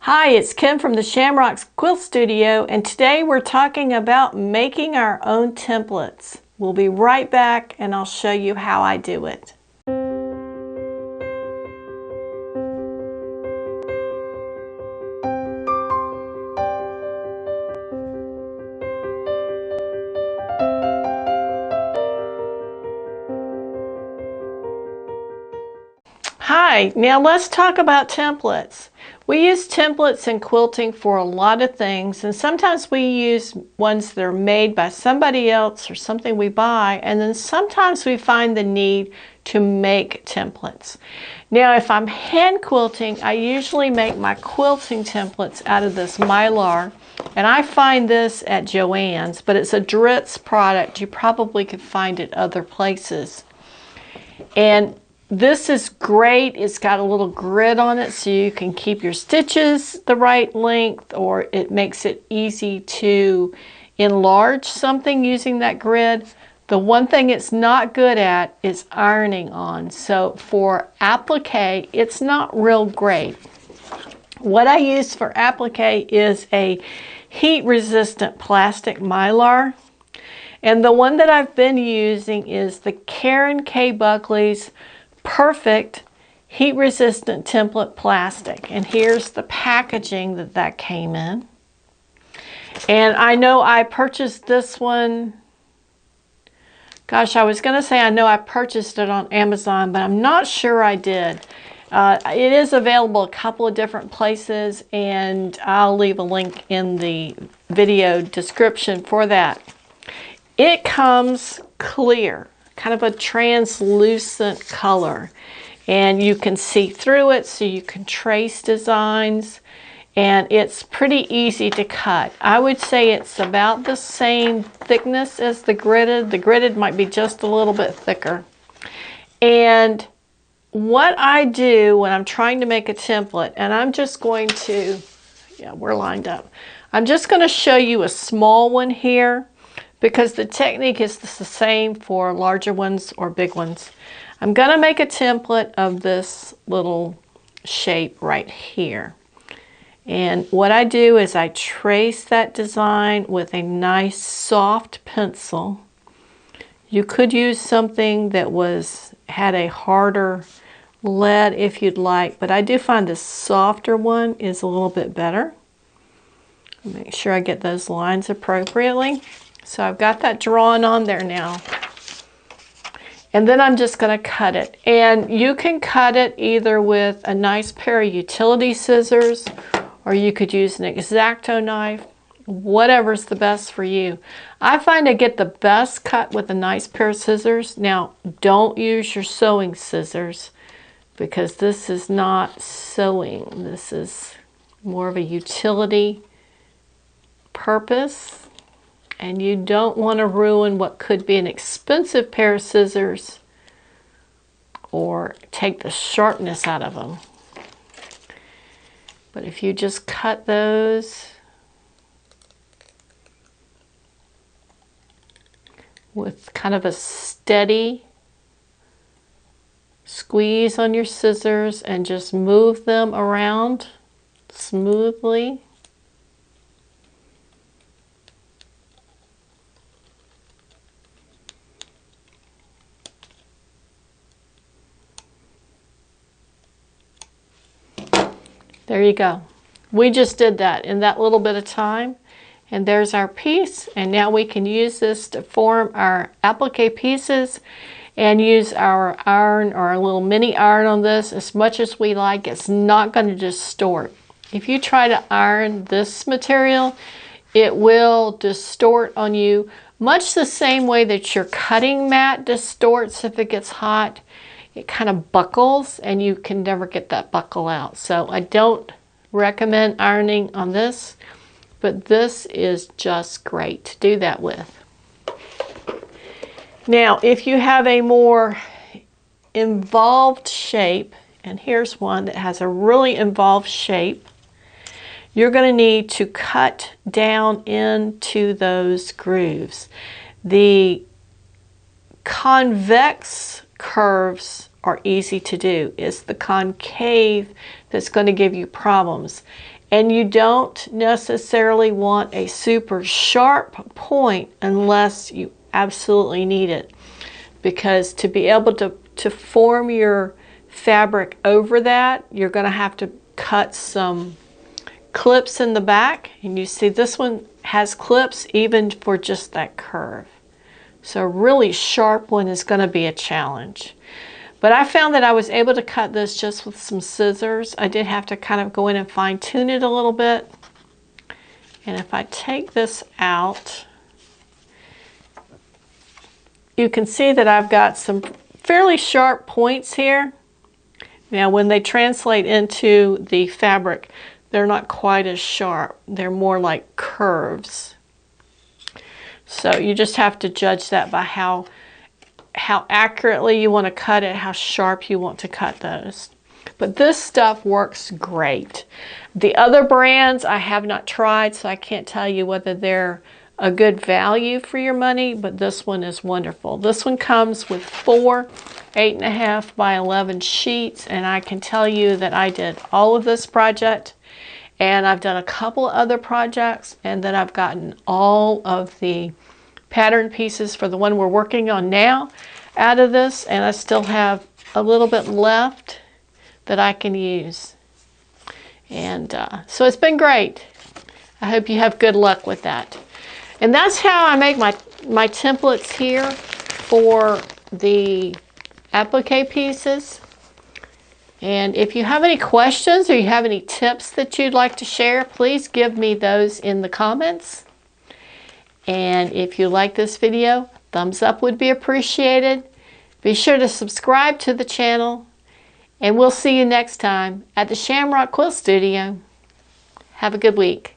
Hi, it's Kim from the Shamrock Quilt Studio, and today we're talking about making our own templates. We'll be right back and I'll show you how I do it. Hi, now let's talk about templates. We use templates in quilting for a lot of things, and sometimes we use ones that are made by somebody else or something we buy, and then sometimes we find the need to make templates. Now if I'm hand quilting, I usually make my quilting templates out of this mylar, and I find this at Joann's, but it's a Dritz product. You probably could find it other places. And this is great. It's got a little grid on it so you can keep your stitches the right length, or it makes it easy to enlarge something using that grid. The one thing it's not good at is ironing on. So for applique, it's not real great. What I use for applique is a heat-resistant plastic mylar. And the one that I've been using is the Karen K. Buckley's Perfect heat-resistant template plastic, and here's the packaging that came in. And I know I purchased this one, gosh, I was gonna say I know I purchased it on Amazon, but I'm not sure I did. It is available a couple of different places, and I'll leave a link in the video description for that. It comes clear, kind of a translucent color, and you can see through it so you can trace designs, and it's pretty easy to cut. I would say it's about the same thickness as the gridded. The gridded might be just a little bit thicker. And what I do when I'm trying to make a template, and I'm just going to, yeah, we're lined up. I'm just going to show you a small one here, because the technique is the same for larger ones or big ones. I'm going to make a template of this little shape right here. And what I do is I trace that design with a nice soft pencil. You could use something that had a harder lead if you'd like, but I do find the softer one is a little bit better. Make sure I get those lines appropriately. So I've got that drawn on there now. And then I'm just going to cut it. And you can cut it either with a nice pair of utility scissors, or you could use an X-Acto knife, whatever's the best for you. I find I get the best cut with a nice pair of scissors. Now, don't use your sewing scissors, because this is not sewing. This is more of a utility purpose. And you don't want to ruin what could be an expensive pair of scissors or take the sharpness out of them. But if you just cut those with kind of a steady squeeze on your scissors and just move them around smoothly, there you go. We just did that in that little bit of time, and there's our piece. And now we can use this to form our applique pieces and use our iron or a little mini iron on this as much as we like. It's not going to distort. If you try to iron this material, it will distort on you much the same way that your cutting mat distorts if it gets hot. It kind of buckles and you can never get that buckle out. So I don't recommend ironing on this, but this is just great to do that with. Now, if you have a more involved shape, and here's one that has a really involved shape, you're going to need to cut down into those grooves. The convex curves are easy to do. It's the concave that's going to give you problems. And you don't necessarily want a super sharp point unless you absolutely need it. Because to be able to form your fabric over that, you're going to have to cut some clips in the back. And you see this one has clips even for just that curve. So a really sharp one is going to be a challenge. But I found that I was able to cut this just with some scissors. I did have to kind of go in and fine tune it a little bit. And if I take this out, you can see that I've got some fairly sharp points here. Now when they translate into the fabric, they're not quite as sharp. They're more like curves. So you just have to judge that by how accurately you want to cut it, how sharp you want to cut those. But this stuff works great. The other brands I have not tried, so I can't tell you whether they're a good value for your money, but this one is wonderful. This one comes with 4 8.5 by 11 sheets, and I can tell you that I did all of this project, and I've done a couple other projects, and then I've gotten all of the pattern pieces for the one we're working on now out of this, and I still have a little bit left that I can use. And so it's been great. I hope you have good luck with that. And that's how I make my templates here for the applique pieces. And if you have any questions or you have any tips that you'd like to share, please give me those in the comments. And if you like this video, thumbs up would be appreciated. Be sure to subscribe to the channel, and we'll see you next time at the Shamrock Quilt Studio. Have a good week.